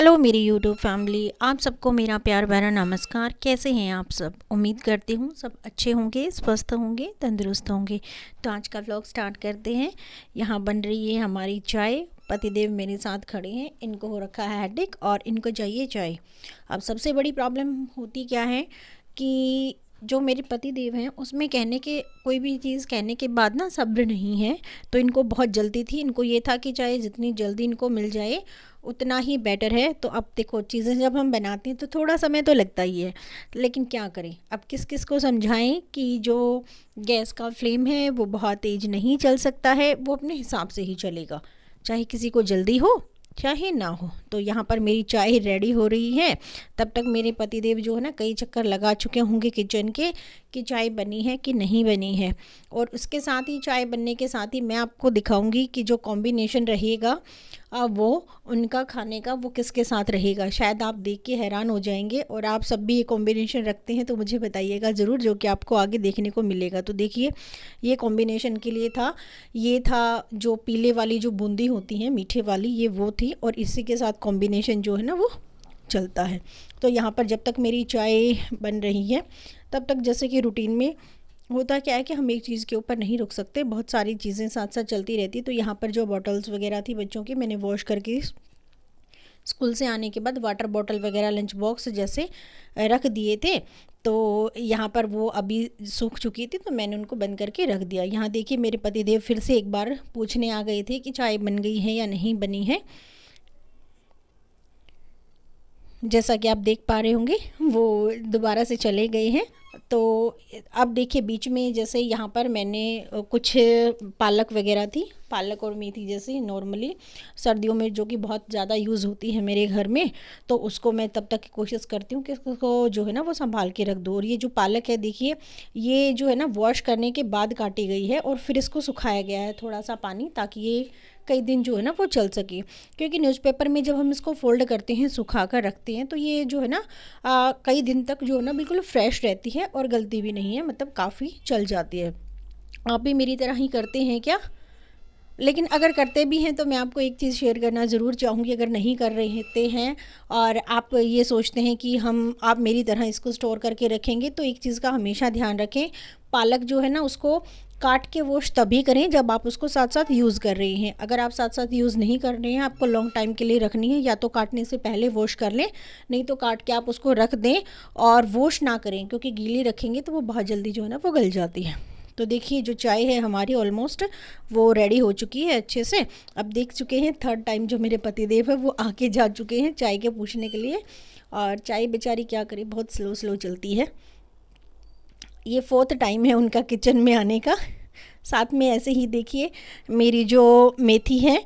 Hello मेरी YouTube family, आप सबको मेरा प्यार भरा नमस्कार। कैसे हैं आप सब? उम्मीद करती हूँ सब अच्छे होंगे, स्वस्थ होंगे, तंदुरुस्त होंगे। तो आज का व्लॉग स्टार्ट करते हैं। यहाँ बन रही है हमारी चाय। पतिदेव मेरे साथ खड़े हैं, इनको हो रखा है हेडेक और इनको चाहिए चाय। अब सबसे बड़ी प्रॉब्लम होती क्या है कि जो मेरे पति देव हैं उसमें कहने के कोई भी चीज़ कहने के बाद ना सब्र नहीं है। तो इनको बहुत जल्दी थी, इनको ये था कि चाहे जितनी जल्दी इनको मिल जाए उतना ही बेटर है। तो अब देखो, चीज़ें जब हम बनाते हैं तो थोड़ा समय तो लगता ही है, लेकिन क्या करें। अब किस किस को समझाएं कि जो गैस का फ्लेम है वो बहुत तेज़ नहीं चल सकता है, वो अपने हिसाब से ही चलेगा, चाहे किसी को जल्दी हो चाहे ना हो। तो यहाँ पर मेरी चाय रेडी हो रही है। तब तक मेरे पतिदेव जो है ना कई चक्कर लगा चुके होंगे किचन के कि चाय बनी है कि नहीं बनी है। और उसके साथ ही चाय बनने के साथ ही मैं आपको दिखाऊंगी कि जो कॉम्बिनेशन रहेगा वो उनका खाने का वो किसके साथ रहेगा। शायद आप देख के हैरान हो जाएंगे और आप सब भी ये कॉम्बिनेशन रखते हैं तो मुझे बताइएगा ज़रूर, जो कि आपको आगे देखने को मिलेगा। तो देखिए, ये कॉम्बिनेशन के लिए था, ये था जो पीले वाली जो बूंदी होती हैं मीठे वाली, ये वो थी। और इसी के साथ कॉम्बिनेशन जो है ना वो चलता है। तो यहाँ पर जब तक मेरी चाय बन रही है तब तक जैसे कि रूटीन में होता क्या है कि हम एक चीज़ के ऊपर नहीं रुक सकते, बहुत सारी चीज़ें साथ साथ चलती रहती। तो यहाँ पर जो बॉटल्स वगैरह थी बच्चों की, मैंने वॉश करके स्कूल से आने के बाद वाटर बॉटल वगैरह लंच बॉक्स जैसे रख दिए थे। तो यहाँ पर वो अभी सूख चुकी थी तो मैंने उनको बंद करके रख दिया। यहाँ देखिए, मेरे पतिदेव फिर से एक बार पूछने आ गए थे कि चाय बन गई है या नहीं बनी है। जैसा कि आप देख पा रहे होंगे वो दोबारा से चले गए हैं। तो अब देखिए, बीच में जैसे यहाँ पर मैंने कुछ पालक वगैरह थी, पालक और मेथी जैसे नॉर्मली सर्दियों में जो कि बहुत ज़्यादा यूज़ होती है मेरे घर में, तो उसको मैं तब तक की कोशिश करती हूँ कि उसको जो है ना वो संभाल के रख दो। और ये जो पालक है देखिए, ये जो है ना वॉश करने के बाद काटी गई है और फिर इसको सुखाया गया है थोड़ा सा पानी, ताकि ये कई दिन जो है ना वो चल सके। क्योंकि न्यूज़पेपर में जब हम इसको फोल्ड करते हैं, सुखा कर रखते हैं, तो ये जो है ना कई दिन तक जो है ना बिल्कुल फ्रेश रहती है और गलती भी नहीं है, मतलब काफ़ी चल जाती है। आप भी मेरी तरह ही करते हैं क्या? लेकिन अगर करते भी हैं तो मैं आपको एक चीज़ शेयर करना ज़रूर चाहूँगी। अगर नहीं कर रहे हैं और आप ये सोचते हैं कि आप मेरी तरह इसको स्टोर करके रखेंगे, तो एक चीज़ का हमेशा ध्यान रखें, पालक जो है ना उसको काट के वॉश तभी करें जब आप उसको साथ साथ यूज़ कर रहे हैं। अगर आप साथ साथ यूज़ नहीं कर रहे हैं, आपको लॉन्ग टाइम के लिए रखनी है, या तो काटने से पहले वॉश कर लें, नहीं तो काट के आप उसको रख दें और वॉश ना करें, क्योंकि गीली रखेंगे तो वो बहुत जल्दी जो है ना वो गल जाती है। तो देखिए, जो चाय है हमारी ऑलमोस्ट वो रेडी हो चुकी है अच्छे से। अब देख चुके हैं, थर्ड टाइम जो मेरे पतिदेव है वो आके जा चुके हैं चाय के पूछने के लिए। और चाय बेचारी क्या करे, बहुत स्लो स्लो चलती है। ये फोर्थ टाइम है उनका किचन में आने का। साथ में ऐसे ही देखिए, मेरी जो मेथी है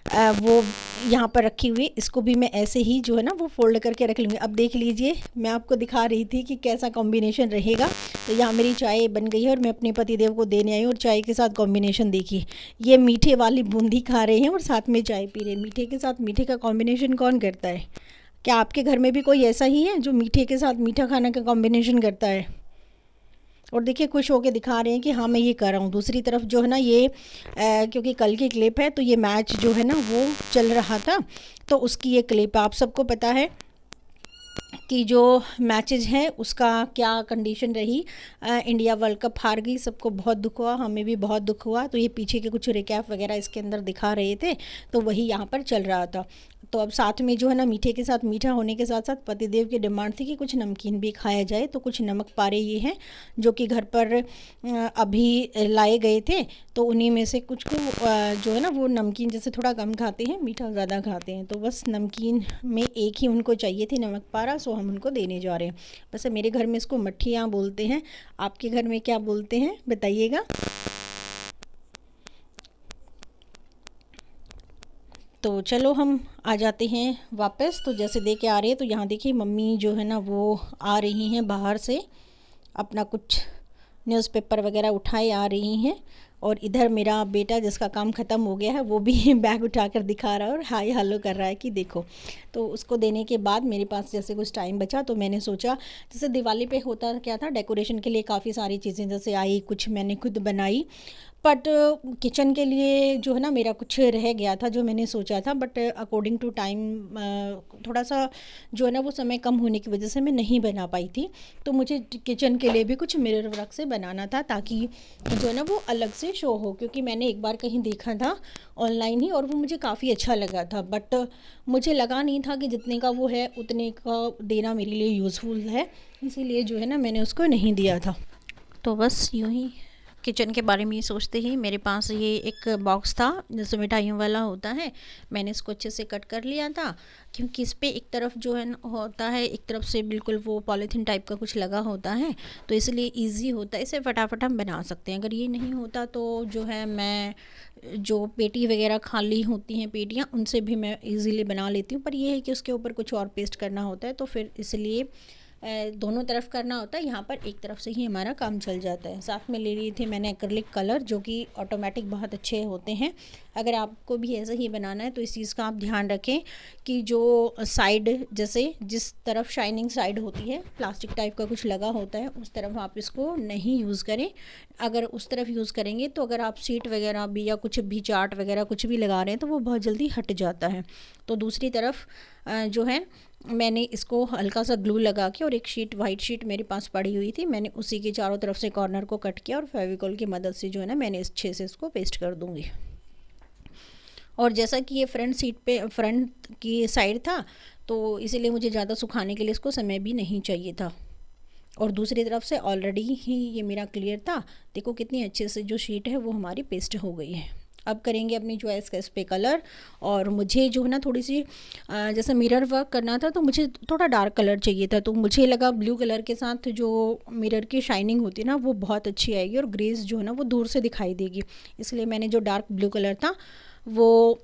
वो यहाँ पर रखी हुई, इसको भी मैं ऐसे ही जो है ना वो फोल्ड करके रख लूँगी। अब देख लीजिए, मैं आपको दिखा रही थी कि कैसा कॉम्बिनेशन रहेगा। तो यहाँ मेरी चाय बन गई है और मैं अपने पतिदेव को देने आई हूँ। और चाय के साथ कॉम्बिनेशन देखिए, ये मीठे वाली बूंदी खा रहे हैं और साथ में चाय पी रहे हैं। मीठे के साथ मीठे का कॉम्बिनेशन कौन करता है? क्या आपके घर में भी कोई ऐसा ही है जो मीठे के साथ मीठा खाना का कॉम्बिनेशन करता है? और देखिए, खुश होके दिखा रहे हैं कि हाँ मैं ये कर रहा हूँ। दूसरी तरफ जो है ना ये क्योंकि कल की क्लिप है तो ये मैच जो है ना वो चल रहा था, तो उसकी ये क्लिप आप सबको पता है कि जो मैचेज हैं उसका क्या कंडीशन रही। इंडिया वर्ल्ड कप हार गई, सबको बहुत दुख हुआ, हमें भी बहुत दुख हुआ। तो ये पीछे के कुछ रिकैप वगैरह इसके अंदर दिखा रहे थे, तो वही यहाँ पर चल रहा था। तो अब साथ में जो है ना मीठे के साथ मीठा होने के साथ साथ पतिदेव की डिमांड थी कि कुछ नमकीन भी खाया जाए। तो कुछ नमक पारे ये हैं जो कि घर पर अभी लाए गए थे, तो उन्हीं में से कुछ को जो है ना वो नमकीन जैसे थोड़ा कम खाते हैं, मीठा ज़्यादा खाते हैं, तो बस नमकीन में एक ही उनको चाहिए थी नमक पारा, सो हम उनको देने जा रहे हैं। वैसे मेरे घर में इसको मट्ठियाँ बोलते हैं, आपके घर में क्या बोलते हैं बताइएगा। तो चलो हम आ जाते हैं वापस। तो जैसे दे के आ रहे हैं, तो यहाँ देखिए मम्मी जो है ना वो आ रही हैं बाहर से, अपना कुछ न्यूज़पेपर वगैरह उठाए आ रही हैं। और इधर मेरा बेटा जिसका काम ख़त्म हो गया है वो भी बैग उठाकर दिखा रहा है और हाय हेलो कर रहा है कि देखो। तो उसको देने के बाद मेरे पास जैसे कुछ टाइम बचा, तो मैंने सोचा, जैसे दिवाली पे होता क्या था, डेकोरेशन के लिए काफ़ी सारी चीज़ें जैसे आई, कुछ मैंने खुद बनाई, बट किचन के लिए जो है ना मेरा कुछ रह गया था जो मैंने सोचा था, बट अकॉर्डिंग टू टाइम थोड़ा सा जो है ना वो समय कम होने की वजह से मैं नहीं बना पाई थी। तो मुझे किचन के लिए भी कुछ मिरर वर्क से बनाना था ताकि जो है ना वो अलग से शो हो, क्योंकि मैंने एक बार कहीं देखा था ऑनलाइन ही और वो मुझे काफ़ी अच्छा लगा था, बट मुझे लगा नहीं था कि जितने का वो है उतने का देना मेरे लिए यूज़फुल है, इसीलिए जो है ना मैंने उसको नहीं दिया था। तो बस यूँ ही किचन के बारे में ही सोचते ही मेरे पास ये एक बॉक्स था जैसे मिठाइयों वाला होता है, मैंने इसको अच्छे से कट कर लिया था, क्योंकि इस पर एक तरफ जो है होता है, एक तरफ से बिल्कुल वो पॉलीथीन टाइप का कुछ लगा होता है, तो इसलिए इजी होता है, इसे फटाफट हम बना सकते हैं। अगर ये नहीं होता तो जो है मैं जो पेटी वगैरह खाली होती हैं पेटियाँ, उनसे भी मैं इजीली बना लेती हूँ, पर यह है कि उसके ऊपर कुछ और पेस्ट करना होता है, तो फिर इसलिए दोनों तरफ करना होता है, यहाँ पर एक तरफ से ही हमारा काम चल जाता है। साथ में ले ली थी मैंने एक्रिलिक कलर, जो कि ऑटोमेटिक बहुत अच्छे होते हैं। अगर आपको भी ऐसा ही बनाना है तो इस चीज़ का आप ध्यान रखें कि जो साइड जैसे जिस तरफ शाइनिंग साइड होती है, प्लास्टिक टाइप का कुछ लगा होता है, उस तरफ आप इसको नहीं यूज़ करें। अगर उस तरफ यूज़ करेंगे तो अगर आप सीट वगैरह भी या कुछ भी चार्ट वगैरह कुछ भी लगा रहे हैं तो वो बहुत जल्दी हट जाता है। तो दूसरी तरफ जो है मैंने इसको हल्का सा ग्लू लगा के, और एक शीट वाइट शीट मेरे पास पड़ी हुई थी, मैंने उसी के चारों तरफ से कॉर्नर को कट किया और फेविकॉल की मदद से जो है ना मैंने अच्छे से इसको पेस्ट कर दूँगी। और जैसा कि ये फ्रंट की साइड था तो इसीलिए मुझे ज़्यादा सुखाने के लिए इसको समय भी नहीं चाहिए था। और दूसरी तरफ से ऑलरेडी ही ये मेरा क्लियर था, देखो कितनी अच्छे से जो शीट है वो हमारी पेस्ट हो गई है। अब करेंगे अपनी चॉइस का इस पे कलर, और मुझे जो है ना थोड़ी सी जैसे मिरर वर्क करना था तो मुझे थोड़ा डार्क कलर चाहिए था, तो मुझे लगा ब्लू कलर के साथ जो मिरर की शाइनिंग होती है ना वो बहुत अच्छी आएगी और ग्रेस जो है ना वो दूर से दिखाई देगी, इसलिए मैंने जो डार्क ब्लू कलर था वो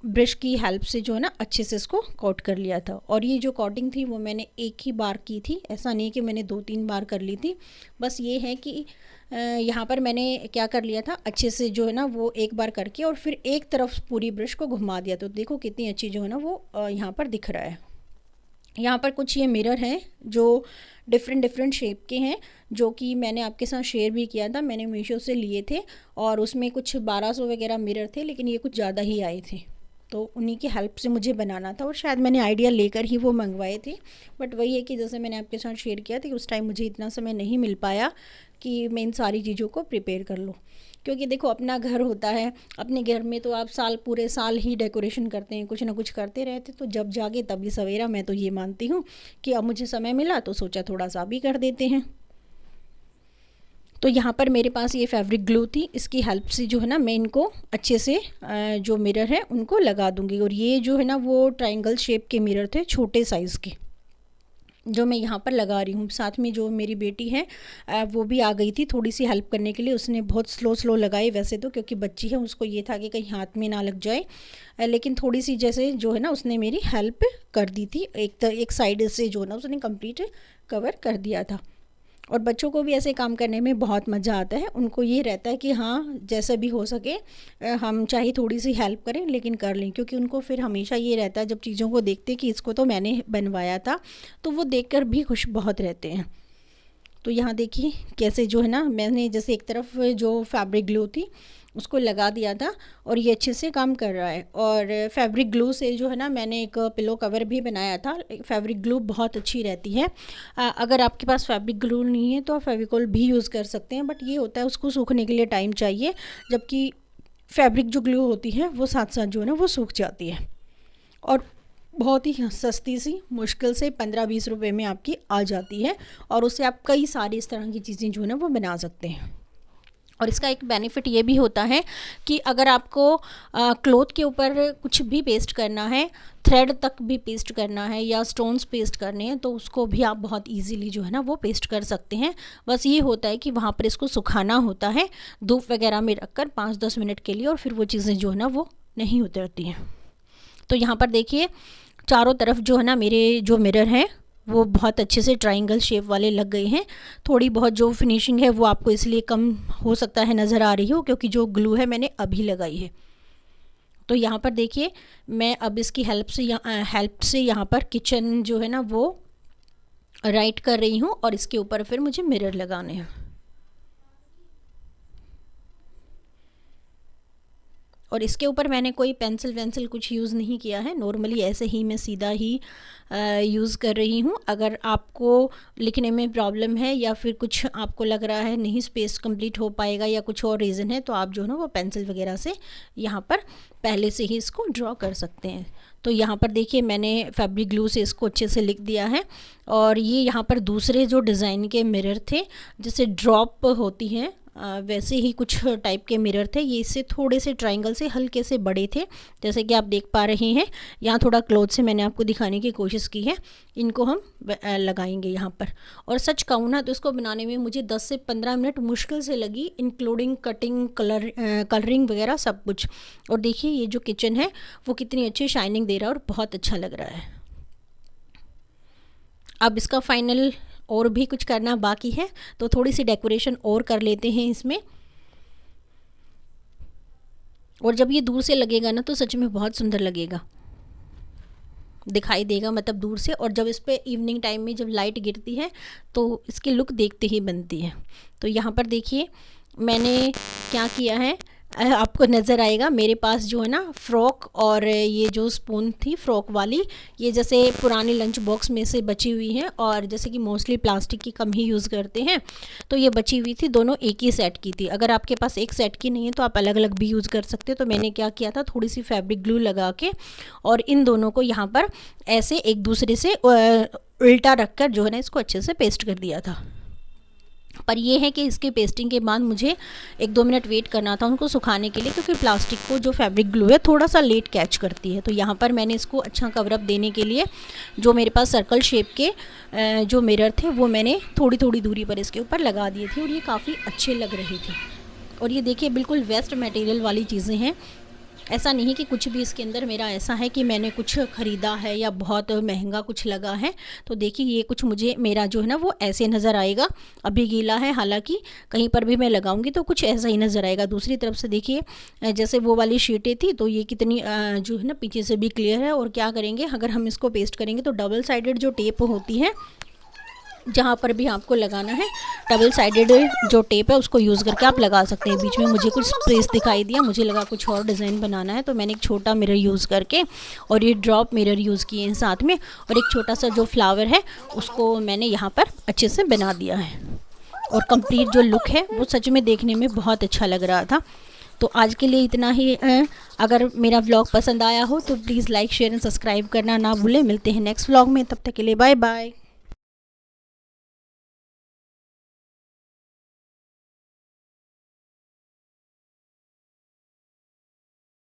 ब्रश की हेल्प से जो है ना अच्छे से इसको कोट कर लिया था। और ये जो कोटिंग थी वो मैंने एक ही बार की थी, ऐसा नहीं कि मैंने 2-3 बार कर ली थी। बस ये है कि यहाँ पर मैंने क्या कर लिया था, अच्छे से जो है ना वो एक बार करके और फिर एक तरफ पूरी ब्रश को घुमा दिया, तो देखो कितनी अच्छी जो है ना वो यहाँ पर दिख रहा है। यहाँ पर कुछ ये मिरर हैं जो डिफरेंट शेप के हैं, जो कि मैंने आपके साथ शेयर भी किया था, मैंने मीशो से लिए थे और उसमें कुछ 1200 वगैरह मिरर थे, लेकिन ये कुछ ज़्यादा ही आए थे, तो उन्हीं की हेल्प से मुझे बनाना था और शायद मैंने आइडिया लेकर ही वो मंगवाए थे। बट वही है कि जैसे मैंने आपके साथ शेयर किया था कि उस टाइम मुझे इतना समय नहीं मिल पाया कि मैं इन सारी चीज़ों को प्रिपेयर कर लूँ, क्योंकि देखो अपना घर होता है, अपने घर में तो आप पूरे साल ही डेकोरेशन करते हैं, कुछ ना कुछ करते रहते, तो जब जागे तभी सवेरा। मैं तो ये मानती हूँ कि अब मुझे समय मिला तो सोचा थोड़ा सा भी कर देते हैं। तो यहाँ पर मेरे पास ये फैब्रिक ग्लू थी, इसकी हेल्प से जो है ना मैं इनको अच्छे से जो मिरर है उनको लगा दूँगी। और ये जो है ना वो ट्रायंगल शेप के मिरर थे छोटे साइज़ के, जो मैं यहाँ पर लगा रही हूँ। साथ में जो मेरी बेटी है वो भी आ गई थी थोड़ी सी हेल्प करने के लिए, उसने बहुत स्लो लगाई वैसे तो, क्योंकि बच्ची है उसको ये था कि कहीं हाथ में ना लग जाए, लेकिन थोड़ी सी जैसे जो है ना उसने मेरी हेल्प कर दी थी। एक साइड से जो ना उसने कंप्लीट कवर कर दिया था। और बच्चों को भी ऐसे काम करने में बहुत मज़ा आता है, उनको ये रहता है कि हाँ जैसा भी हो सके हम चाहे थोड़ी सी हेल्प करें लेकिन कर लें, क्योंकि उनको फिर हमेशा ये रहता है जब चीज़ों को देखते कि इसको तो मैंने बनवाया था, तो वो देखकर भी खुश बहुत रहते हैं। तो यहाँ देखिए कैसे जो है ना मैंने जैसे एक तरफ जो फैब्रिक ग्लू थी उसको लगा दिया था और ये अच्छे से काम कर रहा है। और फैब्रिक ग्लू से जो है ना मैंने एक पिलो कवर भी बनाया था। फैब्रिक ग्लू बहुत अच्छी रहती है। अगर आपके पास फैब्रिक ग्लू नहीं है तो आप फेविकॉल भी यूज़ कर सकते हैं, बट ये होता है उसको सूखने के लिए टाइम चाहिए, जबकि फैब्रिक जो ग्लू होती है वो साथ साथ जो है ना वो सूख जाती है और बहुत ही सस्ती सी मुश्किल से 15-20 रुपए में आपकी आ जाती है और उससे आप कई सारी इस तरह की चीज़ें जो है ना वो बना सकते हैं। और इसका एक बेनिफिट ये भी होता है कि अगर आपको क्लॉथ के ऊपर कुछ भी पेस्ट करना है, थ्रेड तक भी पेस्ट करना है या स्टोन्स पेस्ट करने हैं, तो उसको भी आप बहुत इजीली जो है ना वो पेस्ट कर सकते हैं। बस ये होता है कि वहाँ पर इसको सुखाना होता है धूप वगैरह में रखकर 5-10 मिनट के लिए, और फिर वो चीज़ें जो है ना वो नहीं उतरती हैं। तो यहाँ पर देखिए चारों तरफ जो है ना मेरे जो मिरर हैं वो बहुत अच्छे से ट्रायंगल शेप वाले लग गए हैं। थोड़ी बहुत जो फिनिशिंग है वो आपको इसलिए कम हो सकता है नज़र आ रही हो क्योंकि जो ग्लू है मैंने अभी लगाई है। तो यहाँ पर देखिए मैं अब इसकी हेल्प से यहाँ पर किचन जो है ना वो राइट कर रही हूँ और इसके ऊपर फिर मुझे मिरर लगाने हैं। और इसके ऊपर मैंने कोई पेंसिल वेंसिल कुछ यूज़ नहीं किया है, नॉर्मली ऐसे ही मैं सीधा ही यूज़ कर रही हूँ। अगर आपको लिखने में प्रॉब्लम है या फिर कुछ आपको लग रहा है नहीं स्पेस कंप्लीट हो पाएगा या कुछ और रीज़न है, तो आप जो है ना वो पेंसिल वगैरह से यहाँ पर पहले से ही इसको ड्रॉ कर सकते हैं। तो यहाँ पर देखिए मैंने फैब्रिक ग्लू से इसको अच्छे से लिख दिया है। और ये यहाँ पर दूसरे जो डिज़ाइन के मिरर थे, जैसे ड्रॉप होती हैं वैसे ही कुछ टाइप के मिरर थे। ये इससे थोड़े से ट्रायंगल से हल्के से बड़े थे, जैसे कि आप देख पा रहे हैं। यहाँ थोड़ा क्लोज से मैंने आपको दिखाने की कोशिश की है। इनको हम लगाएंगे यहाँ पर। और सच कहूँ ना तो इसको बनाने में मुझे 10 से 15 मिनट मुश्किल से लगी, इंक्लूडिंग कटिंग, कलरिंग वगैरह सब कुछ। और देखिए ये जो किचन है वो कितनी अच्छी शाइनिंग दे रहा है और बहुत अच्छा लग रहा है। अब इसका फाइनल और भी कुछ करना बाकी है, तो थोड़ी सी डेकोरेशन और कर लेते हैं इसमें। और जब ये दूर से लगेगा ना तो सच में बहुत सुंदर लगेगा, दिखाई देगा मतलब दूर से। और जब इस पे इवनिंग टाइम में जब लाइट गिरती है तो इसकी लुक देखते ही बनती है। तो यहाँ पर देखिए मैंने क्या किया है, आपको नज़र आएगा मेरे पास जो है ना फ्रॉक और ये जो स्पून थी फ्रॉक वाली, ये जैसे पुराने लंच बॉक्स में से बची हुई हैं, और जैसे कि मोस्टली प्लास्टिक की कम ही यूज़ करते हैं, तो ये बची हुई थी, दोनों एक ही सेट की थी। अगर आपके पास एक सेट की नहीं है तो आप अलग अलग भी यूज़ कर सकते हो। तो मैंने क्या किया था, थोड़ी सी फैब्रिक ग्लू लगा के और इन दोनों को यहाँ पर ऐसे एक दूसरे से उल्टा रख कर जो है ना इसको अच्छे से पेस्ट कर दिया था। पर ये है कि इसके पेस्टिंग के बाद मुझे 1-2 मिनट वेट करना था उनको सुखाने के लिए, क्योंकि प्लास्टिक को जो फैब्रिक ग्लू है थोड़ा सा लेट कैच करती है। तो यहाँ पर मैंने इसको अच्छा कवरअप देने के लिए जो मेरे पास सर्कल शेप के जो मिरर थे वो मैंने थोड़ी थोड़ी दूरी पर इसके ऊपर लगा दिए थे, और ये काफ़ी अच्छे लग रहे थे। और ये देखिए बिल्कुल वेस्ट मटेरियल वाली चीज़ें हैं, ऐसा नहीं कि कुछ भी इसके अंदर मेरा ऐसा है कि मैंने कुछ ख़रीदा है या बहुत महंगा कुछ लगा है। तो देखिए ये कुछ मुझे मेरा जो है ना वो ऐसे नज़र आएगा, अभी गीला है, हालांकि कहीं पर भी मैं लगाऊंगी तो कुछ ऐसा ही नज़र आएगा। दूसरी तरफ से देखिए जैसे वो वाली शीटें थी तो ये कितनी जो है ना पीछे से भी क्लियर है। और क्या करेंगे, अगर हम इसको पेस्ट करेंगे तो डबल साइडेड जो टेप होती है, जहाँ पर भी आपको लगाना है डबल साइडेड जो टेप है उसको यूज़ करके आप लगा सकते हैं। बीच में मुझे कुछ स्पेस दिखाई दिया, मुझे लगा कुछ और डिज़ाइन बनाना है, तो मैंने एक छोटा मिरर यूज़ करके और ये ड्रॉप मिरर यूज़ किए हैं साथ में, और एक छोटा सा जो फ्लावर है उसको मैंने यहाँ पर अच्छे से बना दिया है। और कंप्लीट जो लुक है वो सच में देखने में बहुत अच्छा लग रहा था। तो आज के लिए इतना ही। अगर मेरा व्लॉग पसंद आया हो तो please like, share and subscribe करना ना भूलें। मिलते हैं नेक्स्ट व्लॉग में, तब तक के लिए बाय बाय।